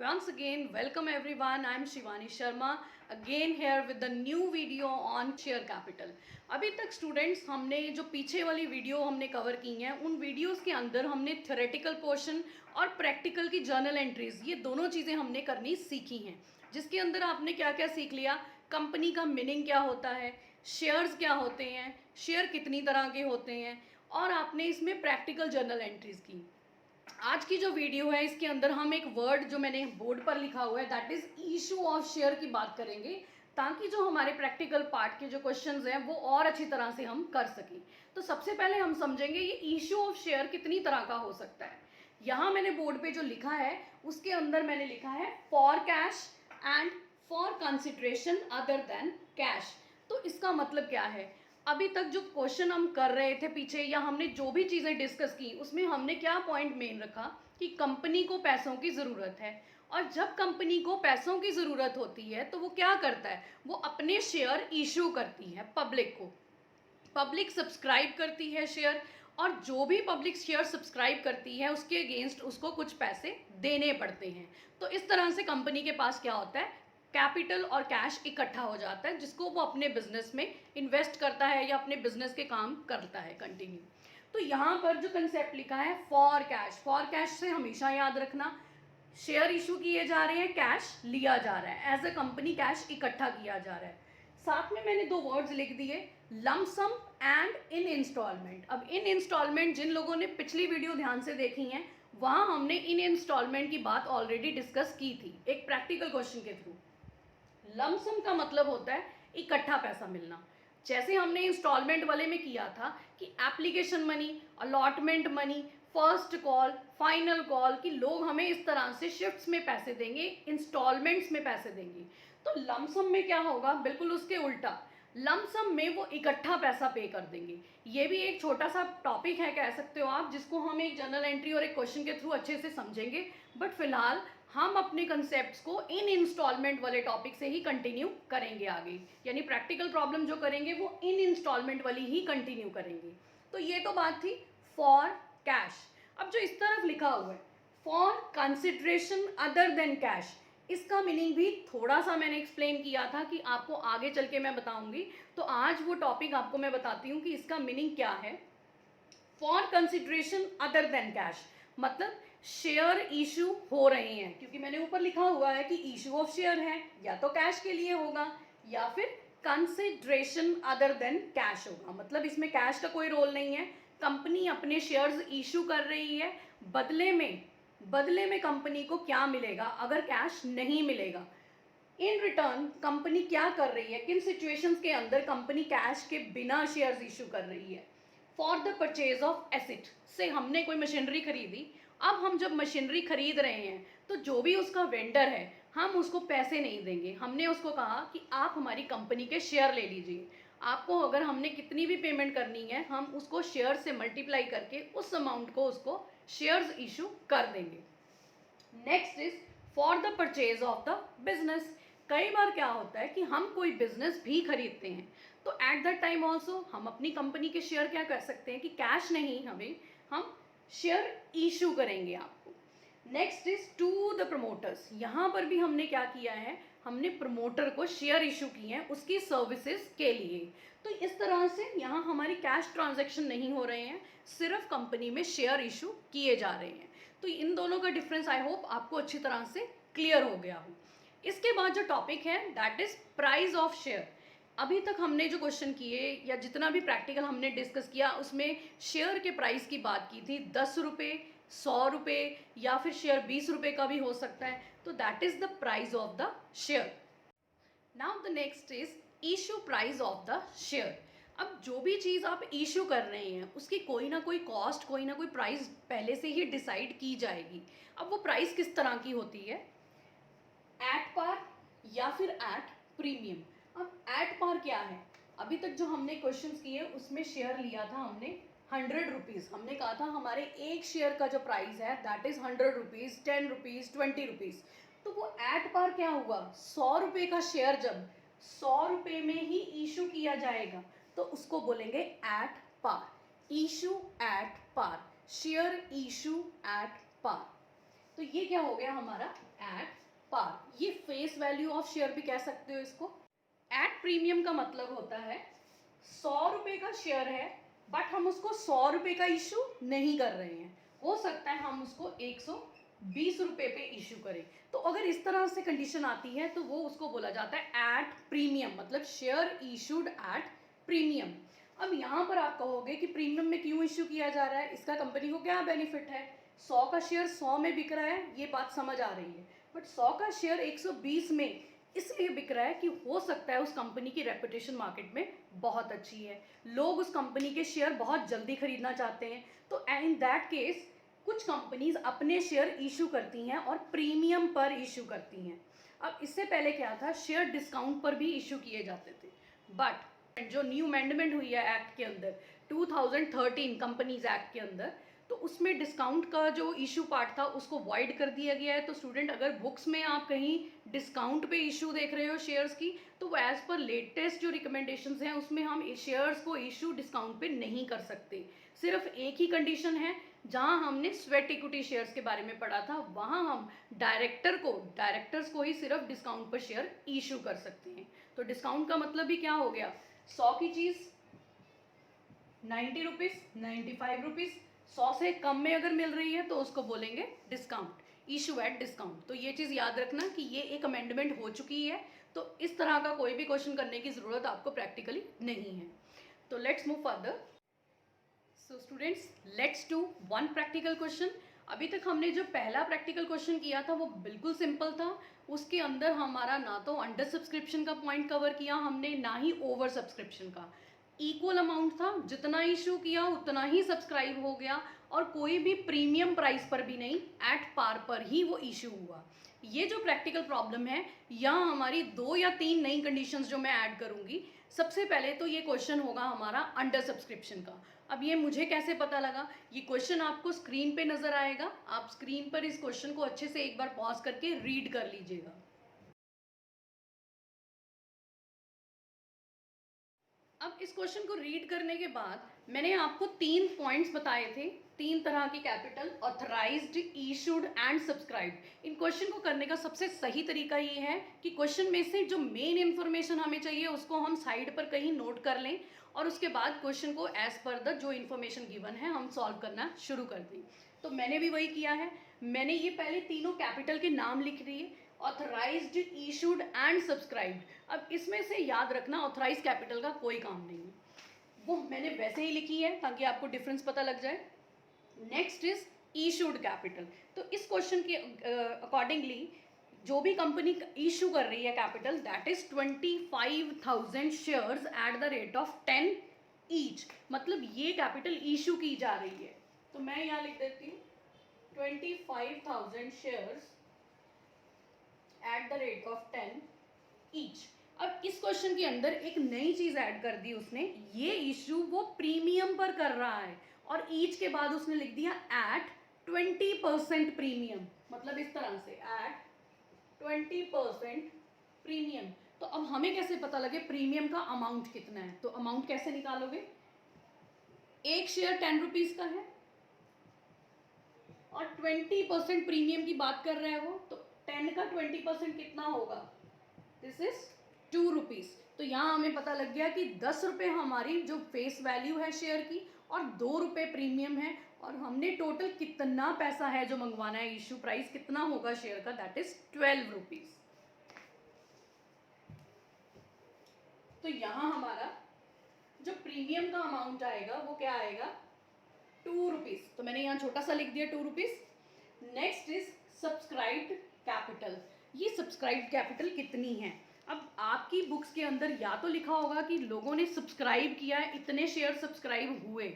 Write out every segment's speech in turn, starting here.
Once again, welcome everyone. I'm Shivani Sharma again here with the new video on share capital. अभी तक students हमने जो पीछे वाली वीडियो हमने कवर की हैं उन वीडियोस के अंदर हमने थ्योरेटिकल पोर्शन और प्रैक्टिकल की जर्नल एंट्रीज ये दोनों चीज़ें हमने करनी सीखी हैं, जिसके अंदर आपने क्या क्या सीख लिया। कंपनी का मीनिंग क्या होता है, शेयर्स क्या होते हैं, शेयर कितनी तरह के होते हैं, और आपने इसमें प्रैक्टिकल जर्नल एंट्रीज की। आज की जो वीडियो है इसके अंदर हम एक वर्ड जो मैंने बोर्ड पर लिखा हुआ है that is issue of share की बात करेंगे, ताकि जो हमारे प्रैक्टिकल पार्ट के जो क्वेश्चंस हैं वो और अच्छी तरह से हम कर सकें। तो सबसे पहले हम समझेंगे ये इशू ऑफ शेयर कितनी तरह का हो सकता है। यहाँ मैंने बोर्ड पे जो लिखा है उसके अंदर मैंने लिखा है for cash and for consideration other than cash. तो इसका मतलब क्या है, अभी तक जो क्वेश्चन हम कर रहे थे पीछे या हमने जो भी चीज़ें डिस्कस की उसमें हमने क्या पॉइंट मेन रखा कि कंपनी को पैसों की ज़रूरत है, और जब कंपनी को पैसों की ज़रूरत होती है तो वो क्या करता है, वो अपने शेयर इशू करती है पब्लिक को। पब्लिक सब्सक्राइब करती है शेयर, और जो भी पब्लिक शेयर सब्सक्राइब करती है उसके अगेंस्ट उसको कुछ पैसे देने पड़ते हैं। तो इस तरह से कंपनी के पास क्या होता है, कैपिटल और कैश इकट्ठा हो जाता है, जिसको वो अपने बिजनेस में इन्वेस्ट करता है या अपने बिजनेस के काम करता है कंटिन्यू। तो यहाँ पर जो कंसेप्ट लिखा है फॉर कैश से हमेशा याद रखना, शेयर इशू किए जा रहे हैं, कैश लिया जा रहा है, एज अ कंपनी कैश इकट्ठा किया जा रहा है। साथ में मैंने दो वर्ड्स लिख दिए, lump sum and in instalment. अब इन इंस्टॉलमेंट जिन लोगों ने पिछली वीडियो ध्यान से देखी हैं वहाँ हमने इन इंस्टॉलमेंट की बात ऑलरेडी डिस्कस की थी एक प्रैक्टिकल क्वेश्चन के थ्रू। लमसम का मतलब होता है इकट्ठा पैसा मिलना, जैसे हमने इंस्टॉलमेंट वाले में किया था कि application money, allotment money, first call, final call, कि लोग हमें इस तरह से शिफ्ट्स में पैसे देंगे, इंस्टॉलमेंट्स में पैसे देंगे। तो लमसम में क्या होगा, बिल्कुल उसके उल्टा, लमसम में वो इकट्ठा पैसा पे कर देंगे। ये भी एक छोटा सा टॉपिक है कह सकते हो आप, जिसको हम एक जर्नल एंट्री और एक क्वेश्चन के थ्रू अच्छे से समझेंगे, बट फिलहाल हम अपने कंसेप्ट्स को इन इंस्टॉलमेंट वाले टॉपिक से ही कंटिन्यू करेंगे आगे, यानी प्रैक्टिकल प्रॉब्लम जो करेंगे वो इन इंस्टॉलमेंट वाली ही कंटिन्यू करेंगे। तो ये तो बात थी फॉर कैश। अब जो इस तरफ लिखा हुआ है for consideration other than cash, इसका मीनिंग भी थोड़ा सा मैंने एक्सप्लेन किया था कि आपको आगे चल के मैं बताऊंगी, तो आज वो टॉपिक आपको मैं बताती हूँ कि इसका मीनिंग क्या है। For consideration other than cash मतलब शेयर इशू हो रहे हैं, क्योंकि मैंने ऊपर लिखा हुआ है कि इशू ऑफ शेयर है, या तो कैश के लिए होगा या फिर कंसिडरेशन अदर देन कैश होगा, मतलब इसमें कैश का कोई रोल नहीं है। कंपनी अपने शेयर्स इशू कर रही है, बदले में कंपनी को क्या मिलेगा अगर कैश नहीं मिलेगा। इन रिटर्न कंपनी क्या कर रही है, किन सिचुएशंस के अंदर कंपनी कैश के बिना शेयर्स इशू कर रही है। For the purchase of asset, से हमने कोई मशीनरी खरीदी, अब हम जब मशीनरी खरीद रहे हैं तो जो भी उसका वेंडर है हम उसको पैसे नहीं देंगे, हमने उसको कहा कि आप हमारी कंपनी के शेयर ले लीजिए, आपको अगर हमने कितनी भी पेमेंट करनी है हम उसको शेयर से मल्टीप्लाई करके उस अमाउंट को उसको शेयर्स इशू कर देंगे। Next is for the purchase of the business. कई बार क्या होता है कि हम कोई बिजनेस भी खरीदते हैं, तो एट दैट टाइम ऑल्सो हम अपनी कंपनी के शेयर क्या कर सकते हैं कि कैश नहीं, हम शेयर इशू करेंगे आपको। Next is to the promoters, यहाँ पर भी हमने क्या किया है, हमने प्रमोटर को शेयर इशू किए हैं उसकी सर्विसेज के लिए। तो इस तरह से यहाँ हमारी कैश ट्रांजैक्शन नहीं हो रहे हैं, सिर्फ कंपनी में शेयर इशू किए जा रहे हैं। तो इन दोनों का डिफरेंस आई होप आपको अच्छी तरह से क्लियर हो गया हो। इसके बाद जो टॉपिक है that is price of share. अभी तक हमने जो क्वेश्चन किए या जितना भी प्रैक्टिकल हमने डिस्कस किया उसमें शेयर के प्राइस की बात की थी, 10 रुपये, 100 रुपये, या फिर शेयर 20 रुपये का भी हो सकता है। तो that is the price of the share. Now the next is issue price of the share. अब जो भी चीज़ आप इशू कर रहे हैं उसकी कोई ना कोई कॉस्ट, कोई ना कोई प्राइस पहले से ही डिसाइड की जाएगी। अब वो प्राइस किस तरह की होती है, एट पार या फिर एट प्रीमियम। अब एट पार क्या है, अभी तक जो हमने क्वेश्चंस किए उसमें शेयर लिया था हमने 100 रुपीज़, हमने कहा था हमारे एक शेयर का जो प्राइस है that is 100 rupees, 10 rupees, 20 rupees. तो वो एट पार क्या हुआ, 100 रुपये का शेयर जब 100 रुपये में ही इशू किया जाएगा तो उसको बोलेंगे at par, issue at par, share issue at par. तो ये क्या हो गया हमारा एट पार। ये फेस वैल्यू ऑफ शेयर भी कह सकते हो इसको। एट प्रीमियम का मतलब होता है 100 रुपये का शेयर है बट हम उसको 100 रुपये का इशू नहीं कर रहे हैं, हो सकता है हम उसको 120 रुपये पे इशू करें। तो अगर इस तरह से कंडीशन आती है तो वो उसको बोला जाता है एट प्रीमियम, मतलब शेयर इशूड एट प्रीमियम। अब यहाँ पर आप कहोगे कि प्रीमियम में क्यों इशू किया जा रहा है, इसका कंपनी को क्या बेनिफिट है। 100 का शेयर 100 में बिक रहा है, ये बात समझ आ रही है, बट 100 का शेयर 120 में इसलिए बिक रहा है कि हो सकता है उस कंपनी की रेपुटेशन मार्केट में बहुत अच्छी है, लोग उस कंपनी के शेयर बहुत जल्दी खरीदना चाहते हैं। तो इन दैट केस कुछ कंपनीज अपने शेयर इशू करती हैं और प्रीमियम पर इशू करती हैं। अब इससे पहले क्या था, शेयर डिस्काउंट पर भी इशू किए जाते थे, बट जो न्यू अमेंडमेंट हुई है एक्ट के अंदर 2013 कंपनीज एक्ट के अंदर, तो उसमें डिस्काउंट का जो इशू पार्ट था उसको वॉइड कर दिया गया है। तो स्टूडेंट अगर बुक्स में आप कहीं डिस्काउंट पे इशू देख रहे हो शेयर्स की, तो वो एज पर लेटेस्ट जो रिकमेंडेशंस हैं उसमें हम शेयर्स को इशू डिस्काउंट पे नहीं कर सकते। सिर्फ एक ही कंडीशन है, जहां हमने स्वेट इक्विटी शेयर्स के बारे में पढ़ा था, वहां हम डायरेक्टर्स को ही सिर्फ डिस्काउंट पर शेयर इशू कर सकते हैं। तो डिस्काउंट का मतलब भी क्या हो गया, 100 की चीज़ 90 रुपीज़ 95 रुपीज़, 100 से कम में अगर मिल रही है तो उसको बोलेंगे डिस्काउंट, इशू एट डिस्काउंट। तो ये चीज़ याद रखना कि ये एक अमेंडमेंट हो चुकी है, तो इस तरह का कोई भी क्वेश्चन करने की ज़रूरत आपको प्रैक्टिकली नहीं है। तो let's move further. So students, let's do one practical question. अभी तक हमने जो पहला प्रैक्टिकल क्वेश्चन किया था वो बिल्कुल सिंपल था। उसके अंदर हमारा ना तो अंडर सब्सक्रिप्शन का पॉइंट कवर किया हमने, ना ही ओवर सब्सक्रिप्शन का। इक्वल अमाउंट था, जितना इशू किया उतना ही सब्सक्राइब हो गया, और कोई भी प्रीमियम प्राइस पर भी नहीं, एट पार पर ही वो इशू हुआ। ये जो प्रैक्टिकल प्रॉब्लम है, यहाँ हमारी 2 या 3 नई कंडीशंस जो मैं ऐड करूँगी। सबसे पहले तो ये क्वेश्चन होगा हमारा अंडर सब्सक्रिप्शन का। अब ये मुझे कैसे पता लगा, ये क्वेश्चन आपको स्क्रीन पे नज़र आएगा, आप स्क्रीन पर इस क्वेश्चन को अच्छे से एक बार पॉज करके रीड कर लीजिएगा। अब इस क्वेश्चन को रीड करने के बाद मैंने आपको 3 पॉइंट्स बताए थे, 3 तरह की capital, authorised, issued and subscribed. In question को करने का सबसे सही तरीका ये है कि क्वेश्चन में से जो मेन इन्फॉर्मेशन हमें चाहिए उसको हम साइड पर कहीं नोट कर लें, और उसके बाद क्वेश्चन को एज पर द जो इन्फॉर्मेशन गिवन है हम सॉल्व करना शुरू कर दें। तो मैंने भी वही किया है, मैंने ये पहले तीनों कैपिटल के नाम लिख दिए, ऑथराइज्ड, इशूड एंड सब्सक्राइब्ड। अब इसमें से याद रखना ऑथराइज कैपिटल का कोई काम नहीं है, वो मैंने वैसे ही लिखी है ताकि आपको डिफरेंस पता लग जाए। Next is issued capital. तो इस क्वेश्चन के अकॉर्डिंगली जो भी कंपनी इशू कर रही है capital, that is 25,000 shares at the rate of 10 each, मतलब ये कैपिटल इशू की जा रही है। तो मैं यहाँ लिख देती हूँ 25,000 shares at the rate of 10 each. अब इस क्वेश्चन के अंदर एक नई चीज ऐड कर दी उसने, ये इशू वो प्रीमियम पर कर रहा है, और ईच के बाद उसने लिख दिया एट 20% प्रीमियम, मतलब इस तरह से एट 20% प्रीमियम। तो अब हमें कैसे पता लगे प्रीमियम का अमाउंट कितना है, तो अमाउंट कैसे निकालोगे, एक शेयर 10 रुपीज का है और 20% प्रीमियम की बात कर रहे हैं वो, तो 10 का 20% कितना होगा, दिस इज 2 रुपीज़। तो यहाँ हमें पता लग गया कि 10 रुपये हमारी जो फेस वैल्यू है शेयर की, और 2 रुपये प्रीमियम है, और हमने टोटल कितना पैसा है जो मंगवाना है, इशू प्राइस कितना होगा शेयर का, दैट इज 12 रुपीज़। तो यहाँ हमारा जो प्रीमियम का अमाउंट आएगा वो क्या आएगा, 2 रुपीज़। तो मैंने यहाँ छोटा सा लिख दिया 2 rupees. Next is subscribed capital. ये सब्सक्राइब्ड कैपिटल कितनी है, अब आपकी बुक्स के अंदर या तो लिखा होगा कि लोगों ने सब्सक्राइब किया है, इतने शेयर सब्सक्राइब हुए,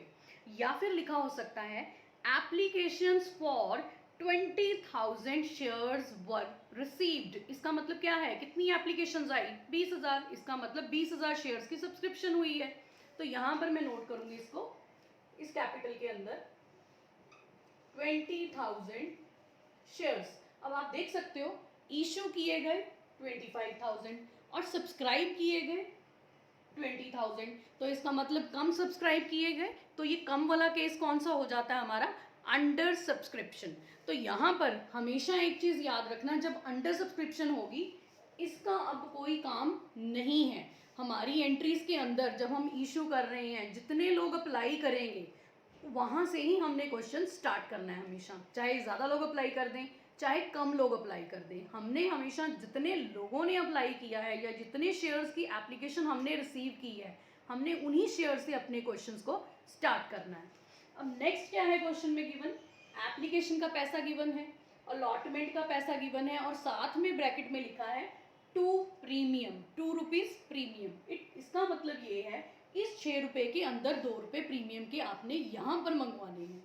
या फिर लिखा हो सकता है applications for 20,000 shares were received. इसका मतलब क्या है, कितनी एप्लीकेशंस आई, 20,000, इसका मतलब 20,000 शेयर्स की सब्सक्रिप्शन हुई है। तो यहाँ पर मैं नोट करूँगी इसको, इस कैपिटल के अंदर 20,000 शेयर्स। अब आप देख सकते हो इशू किए गए 25,000 और सब्सक्राइब किए गए 20,000, तो इसका मतलब कम सब्सक्राइब किए गए, तो ये कम वाला केस कौन सा हो जाता है हमारा, अंडर सब्सक्रिप्शन। तो यहाँ पर हमेशा एक चीज़ याद रखना, जब अंडर सब्सक्रिप्शन होगी इसका अब कोई काम नहीं है। हमारी एंट्रीज के अंदर जब हम इशू कर रहे हैं, जितने लोग अप्लाई करेंगे वहाँ से ही हमने क्वेश्चन स्टार्ट करना है हमेशा, चाहे ज़्यादा लोग अप्लाई कर दें चाहे कम लोग अप्लाई कर दें। हमने हमेशा जितने लोगों ने अप्लाई किया है या जितने शेयर्स की एप्लीकेशन हमने रिसीव की है, हमने उन्हीं शेयर से अपने क्वेश्चंस को स्टार्ट करना है। अब नेक्स्ट क्या है क्वेश्चन में गिवन, एप्लीकेशन का पैसा गिवन है, अलॉटमेंट का पैसा गिवन है और साथ में ब्रैकेट में लिखा है 2 प्रीमियम, 2 रुपीज़ प्रीमियम। इसका मतलब ये है इस 6 रुपये के अंदर 2 रुपये प्रीमियम के आपने यहाँ पर मंगवाने हैं।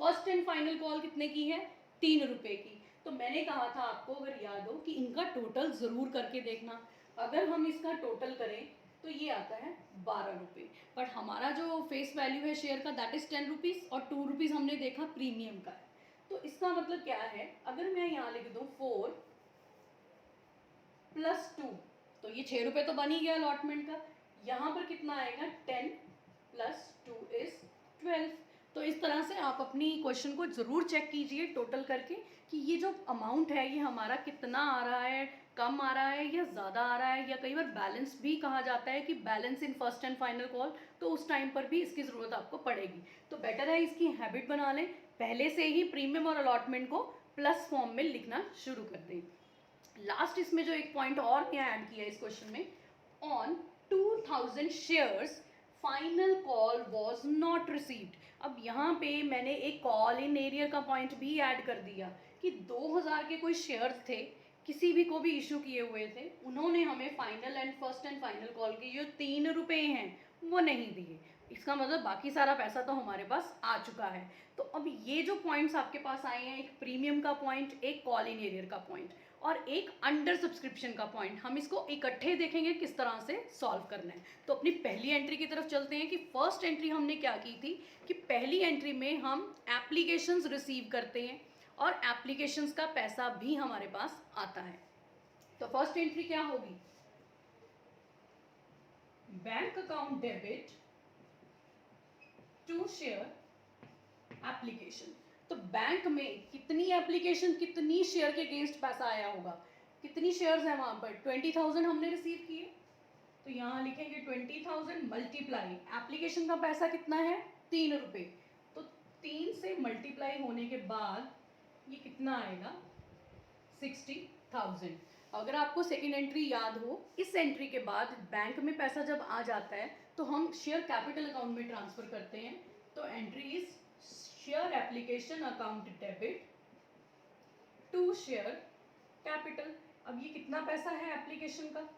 फर्स्ट एंड फाइनल कॉल कितने की है, 3 रुपये की। तो मैंने कहा था आपको, अगर याद हो, कि इनका टोटल ज़रूर करके देखना। अगर हम इसका टोटल करें तो ये आता है 12 रुपये, बट हमारा जो फेस वैल्यू है शेयर का दैट इज़ 10 रुपीज़ और 2 रुपीज़ हमने देखा प्रीमियम का है। तो इसका मतलब क्या है, अगर मैं यहाँ लिख दूँ 4 + 2, तो ये 6 रुपये तो बन ही गया अलॉटमेंट का। यहाँ पर कितना आएगा, 10 + 2 = 12। तो इस तरह से आप अपनी क्वेश्चन को ज़रूर चेक कीजिए टोटल करके कि ये जो अमाउंट है ये हमारा कितना आ रहा है, कम आ रहा है या ज़्यादा आ रहा है, या कई बार बैलेंस भी कहा जाता है कि balance in first and final call, तो उस टाइम पर भी इसकी ज़रूरत आपको पड़ेगी। तो बेटर है इसकी हैबिट बना लें, पहले से ही प्रीमियम और अलॉटमेंट को प्लस फॉर्म में लिखना शुरू कर दें। लास्ट इसमें जो एक पॉइंट और मैं ऐड किया इस क्वेश्चन में, on 2000 shares final call was not received. अब यहाँ पे मैंने एक कॉल इन एरियर का पॉइंट भी ऐड कर दिया कि 2000 के कोई शेयर्स थे, किसी भी को भी इशू किए हुए थे, उन्होंने हमें final and first and final call के जो 3 रुपये हैं वो नहीं दिए। इसका मतलब बाकी सारा पैसा तो हमारे पास आ चुका है। तो अब ये जो पॉइंट्स आपके पास आए हैं, एक प्रीमियम का पॉइंट, एक कॉल इन एरियर का पॉइंट और एक अंडर सब्सक्रिप्शन का पॉइंट, हम इसको इकट्ठे देखेंगे किस तरह से सॉल्व करना है। तो अपनी पहली एंट्री की तरफ चलते हैं कि फर्स्ट एंट्री हमने क्या की थी, कि पहली एंट्री में हम एप्लीकेशंस रिसीव करते हैं और एप्लीकेशंस का पैसा भी हमारे पास आता है। तो फर्स्ट एंट्री क्या होगी, bank account debit to share application. तो बैंक में कितनी एप्लीकेशन, कितनी शेयर के अगेंस्ट पैसा आया होगा, कितनी शेयर्स हैं वहाँ पर, 20,000 हमने रिसीव किए। तो यहाँ लिखेंगे 20,000 मल्टीप्लाई, एप्लीकेशन का पैसा कितना है, 3 रुपये। तो 3 से मल्टीप्लाई होने के बाद ये कितना आएगा, 60,000। अगर आपको सेकेंड एंट्री याद हो, इस एंट्री के बाद बैंक में पैसा जब आ जाता है तो हम शेयर कैपिटल अकाउंट में ट्रांसफ़र करते हैं। तो entry is share application account debit to share capital. अब ये कितना पैसा है एप्लीकेशन का,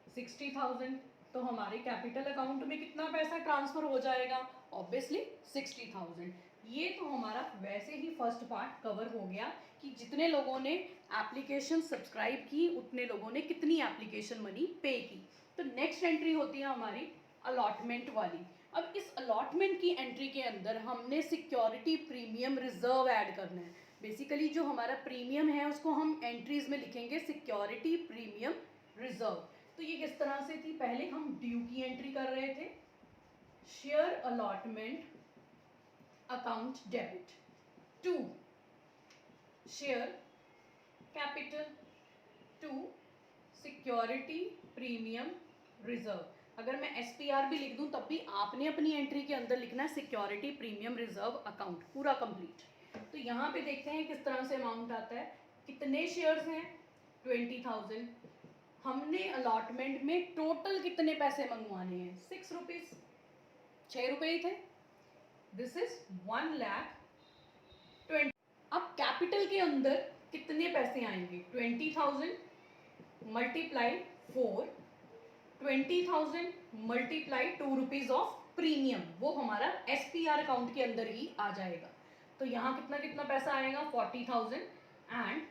60,000। तो हमारे कैपिटल अकाउंट में कितना पैसा ट्रांसफ़र हो जाएगा, ऑब्वियसली 60,000। ये तो हमारा वैसे ही फर्स्ट पार्ट कवर हो गया कि जितने लोगों ने एप्लीकेशन सब्सक्राइब की उतने लोगों ने कितनी एप्लीकेशन मनी पे की। तो नेक्स्ट एंट्री होती है हमारी अलॉटमेंट वाली। अब इस अलॉटमेंट की एंट्री के अंदर हमने सिक्योरिटी प्रीमियम रिजर्व ऐड करना है। बेसिकली जो हमारा प्रीमियम है उसको हम एंट्रीज में लिखेंगे सिक्योरिटी प्रीमियम रिजर्व। तो ये किस तरह से थी, पहले हम ड्यू की एंट्री कर रहे थे, share allotment account debit to share capital to security premium reserve. अगर मैं SPR भी लिख दूं तब भी आपने अपनी एंट्री के अंदर लिखना है सिक्योरिटी प्रीमियम रिजर्व अकाउंट, पूरा कंप्लीट। तो यहाँ पे देखते हैं किस तरह से अमाउंट आता है, कितने शेयर्स हैं, 20,000। हमने अलॉटमेंट में टोटल कितने पैसे मंगवाने हैं, 6 रुपीज़, 6 रुपये ही थे। This is 1,20,000। अब कैपिटल के अंदर कितने पैसे आएंगे, 20,000 multiply 4, 20,000 multiply 2 rupees of premium, वो हमारा SPR अकाउंट के अंदर ही आ जाएगा। तो यहाँ कितना कितना पैसा आएगा, 40,000 एंड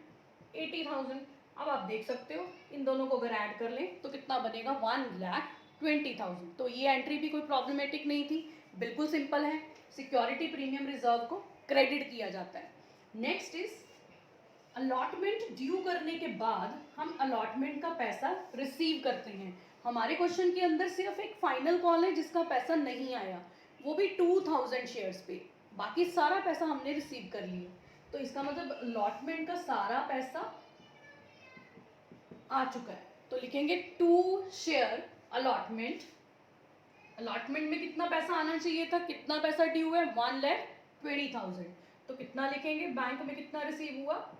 80,000। अब आप देख सकते हो इन दोनों को अगर ऐड कर लें तो कितना बनेगा, 1,20,000। तो ये एंट्री भी कोई प्रॉब्लमेटिक नहीं थी, बिल्कुल सिंपल है, सिक्योरिटी प्रीमियम रिजर्व को क्रेडिट किया जाता है। नेक्स्ट इज अलॉटमेंट ड्यू करने के बाद हम अलॉटमेंट का पैसा रिसीव करते हैं। हमारे क्वेश्चन के अंदर सिर्फ एक फाइनल कॉल है जिसका पैसा नहीं आया, वो भी 2,000 शेयर्स पे। बाकी सारा पैसा हमने रिसीव कर लिया। तो इसका मतलब अलॉटमेंट का सारा पैसा आ चुका है। तो लिखेंगे टू शेयर अलॉटमेंट। अलॉटमेंट में कितना पैसा आना चाहिए था, कितना पैसा ड्यू है, 1,20,000। तो कितना लिखेंगे, बैंक में कितना रिसीव हुआ,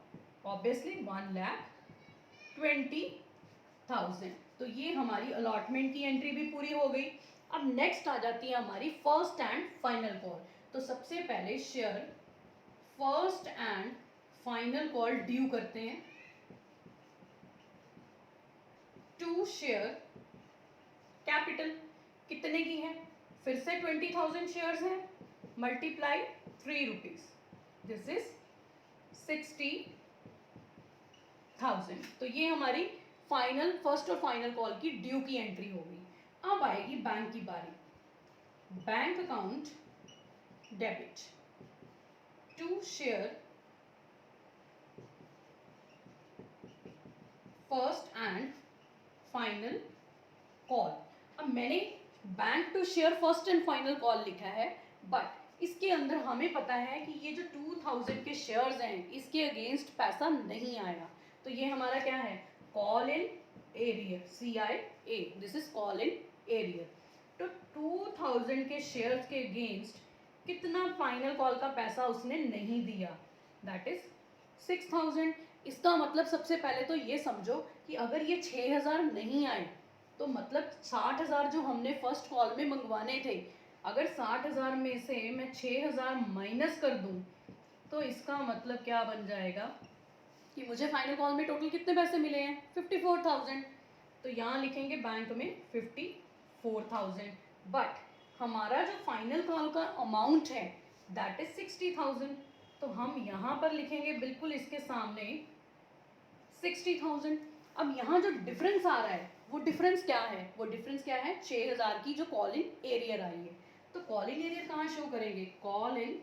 ऑब्वियसली 1,20,000। तो ये हमारी अलॉटमेंट की एंट्री भी पूरी हो गई। अब नेक्स्ट आ जाती है हमारी फर्स्ट एंड फाइनल कॉल। तो सबसे पहले share first and final call due करते हैं। टू शेयर कैपिटल कितने की है, फिर से 20,000 शेयर्स हैं, मल्टीप्लाई 3 रुपीज, दिस इज 60,000। तो ये हमारी फाइनल फर्स्ट और फाइनल कॉल की ड्यू की एंट्री हो गई। अब आएगी बैंक की बारी। Bank account debit to share first and final call. अब मैंने bank to share first and final call लिखा है, बट इसके अंदर हमें पता है कि ये जो 2,000 के शेयर्स हैं इसके अगेंस्ट पैसा नहीं आएगा। तो ये हमारा क्या है, call in arrear, CIA, this is call in arrear. तो 2,000 के शेयर्स के अगेंस्ट कितना फाइनल कॉल का पैसा उसने नहीं दिया, दैट इज 6,000। इसका मतलब सबसे पहले तो ये समझो कि अगर ये 6,000 नहीं आए तो मतलब 60,000 जो हमने फर्स्ट कॉल में मंगवाने थे, अगर 60,000 में से मैं 6,000 माइनस कर दूं तो इसका मतलब क्या बन जाएगा कि मुझे फाइनल कॉल में टोटल कितने पैसे मिले हैं, 54,000। तो यहाँ लिखेंगे बैंक में 54,000, बट हमारा जो फाइनल कॉल का अमाउंट है दैट इज 60,000। तो हम यहाँ पर लिखेंगे बिल्कुल इसके सामने 60,000। अब यहाँ जो डिफरेंस आ रहा है वो डिफरेंस क्या है, वो डिफरेंस क्या है, 6,000 की जो कॉल इन एरियर आई है। तो कॉल इन एरियर कहाँ शो करेंगे, call in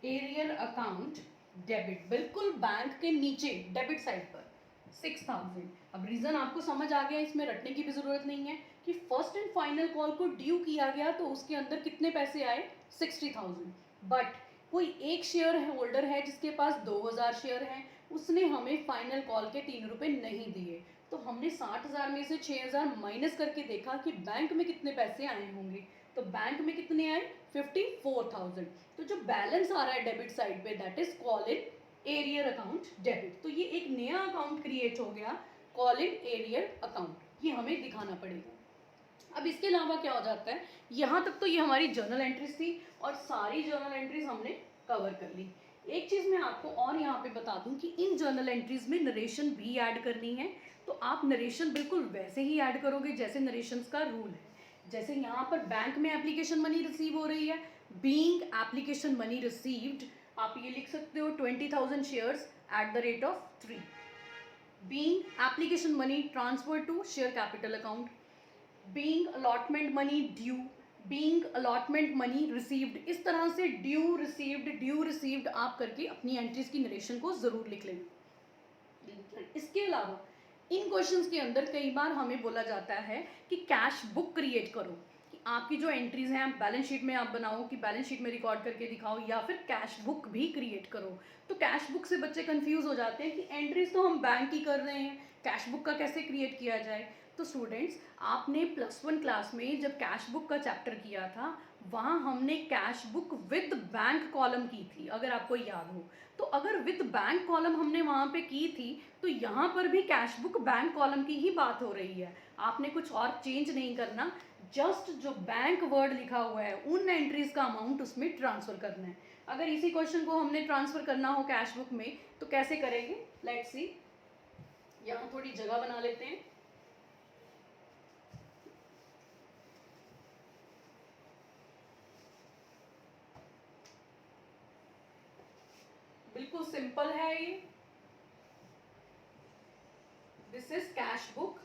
arrear account debit, बिल्कुल बैंक के नीचे डेबिट साइड पर 6,000। अब रीजन आपको समझ आ गया, इसमें रटने की भी जरूरत नहीं है कि फर्स्ट एंड फाइनल कॉल को ड्यू किया गया तो उसके अंदर कितने पैसे आए, 60,000। बट कोई एक शेयर होल्डर है जिसके पास 2,000 शेयर हैं, उसने हमें फाइनल कॉल के 3 रुपए नहीं दिए। तो हमने 60,000 में से 6,000 माइनस करके देखा कि बैंक में कितने पैसे आए होंगे। तो बैंक में कितने आए, 54,000। तो जो बैलेंस आ रहा है डेबिट साइड पे that is call in arrear account debit. तो ये एक नया अकाउंट क्रिएट हो गया, कॉल इन एरियर अकाउंट, ये हमें दिखाना पड़ेगा। अब इसके अलावा क्या हो जाता है, यहाँ तक तो ये हमारी जर्नल एंट्रीज थी और सारी जर्नल एंट्रीज हमने कवर कर ली। एक चीज़ मैं आपको और यहाँ पे बता दूं कि इन जर्नल एंट्रीज में नरेशन भी ऐड करनी है। तो आप नरेशन बिल्कुल वैसे ही ऐड करोगे जैसे नरेशंस का रूल है। जैसे यहाँ पर बैंक में एप्लीकेशन मनी रिसीव हो रही है, बीइंग एप्लीकेशन मनी रिसीव्ड, आप ये लिख सकते हो 20,000 shares at the rate of 3। Being application money transfer to share capital account, being allotment money due, being allotment money received. इस तरह से ड्यू रिसीव्ड आप करके अपनी एंट्रीज की नरेशन को जरूर लिख लेंगे। इसके अलावा इन क्वेश्चंस के अंदर कई बार हमें बोला जाता है कि कैश बुक क्रिएट करो, कि आपकी जो एंट्रीज हैं बैलेंस शीट में आप बनाओ, कि बैलेंस शीट में रिकॉर्ड करके दिखाओ, या फिर कैश बुक भी क्रिएट करो। तो कैश बुक से बच्चे कंफ्यूज हो जाते हैं कि एंट्रीज तो हम बैंक की कर रहे हैं, कैश बुक का कैसे क्रिएट किया जाए। तो स्टूडेंट्स, आपने +1 क्लास में जब कैश बुक का चैप्टर किया था वहाँ हमने cash book with bank column की थी, अगर आपको याद हो। तो अगर विद बैंक कॉलम हमने वहाँ पे की थी तो यहाँ पर भी कैश बुक बैंक कॉलम की ही बात हो रही है। आपने कुछ और चेंज नहीं करना, जस्ट जो बैंक वर्ड लिखा हुआ है उन एंट्रीज का अमाउंट उसमें ट्रांसफर करना है। अगर इसी क्वेश्चन को हमने ट्रांसफर करना हो कैश बुक में तो कैसे करेंगे, लेट्स सी। यहाँ थोड़ी जगह बना लेते हैं। बिल्कुल सिंपल है ये, दिस इज कैश बुक।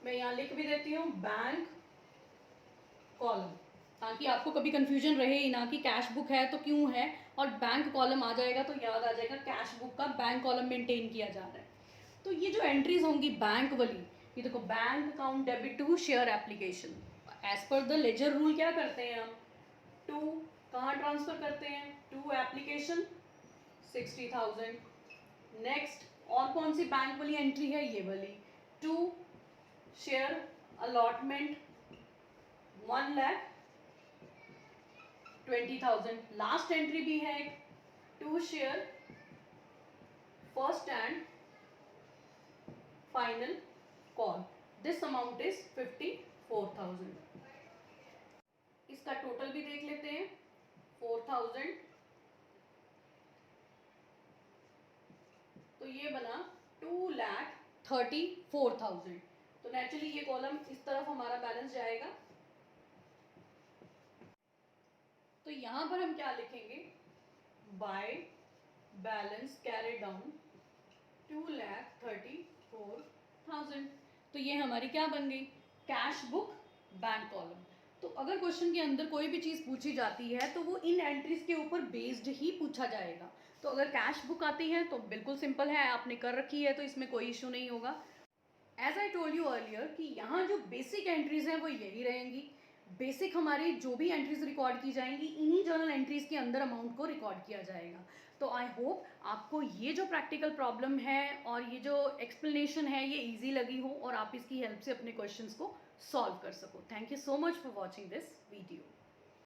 मैं यहाँ लिख भी देती हूँ बैंक कॉलम, ताकि आपको कभी कंफ्यूजन रहे ही ना कि कैश बुक है तो क्यों है, और बैंक कॉलम आ जाएगा तो याद आ जाएगा कैश बुक का बैंक कॉलम मेंटेन किया जा रहा है। तो ये जो एंट्रीज होंगी बैंक वाली, ये देखो bank account debit to share application, as per the ledger rule क्या करते हैं हम, टू कहाँ ट्रांसफ़र करते हैं, टू एप्लीकेशन 60,000। नेक्स्ट और कौन सी बैंक वाली एंट्री है, ये वाली, to share allotment 1,20,000। Last entry भी है एक, to share first and final call, this amount is 54,000। इसका टोटल भी देख लेते हैं, 4,000, तो ये बना 2,34,000। तो नेचुरली ये कॉलम इस तरफ हमारा बैलेंस जाएगा। तो यहां पर हम क्या लिखेंगे, बाय बैलेंस कैरी डाउन 2,34,000। तो ये हमारी क्या बन गई, कैश बुक बैंक कॉलम। तो अगर क्वेश्चन के अंदर कोई भी चीज़ पूछी जाती है तो वो इन एंट्रीज के ऊपर बेस्ड ही पूछा जाएगा। तो अगर कैश बुक आती है तो बिल्कुल सिंपल है, आपने कर रखी है तो इसमें कोई इशू नहीं होगा। As I told you earlier कि यहाँ जो बेसिक एंट्रीज हैं वो यही रहेंगी। बेसिक हमारी जो भी एंट्रीज रिकॉर्ड की जाएंगी इन्हीं जर्नल एंट्रीज के अंदर अमाउंट को रिकॉर्ड किया जाएगा। तो आई होप आपको ये जो प्रैक्टिकल प्रॉब्लम है और ये जो एक्सप्लेनेशन है ये इजी लगी हो और आप इसकी हेल्प से अपने क्वेश्चंस को सॉल्व कर सको। Thank you so much for watching this video.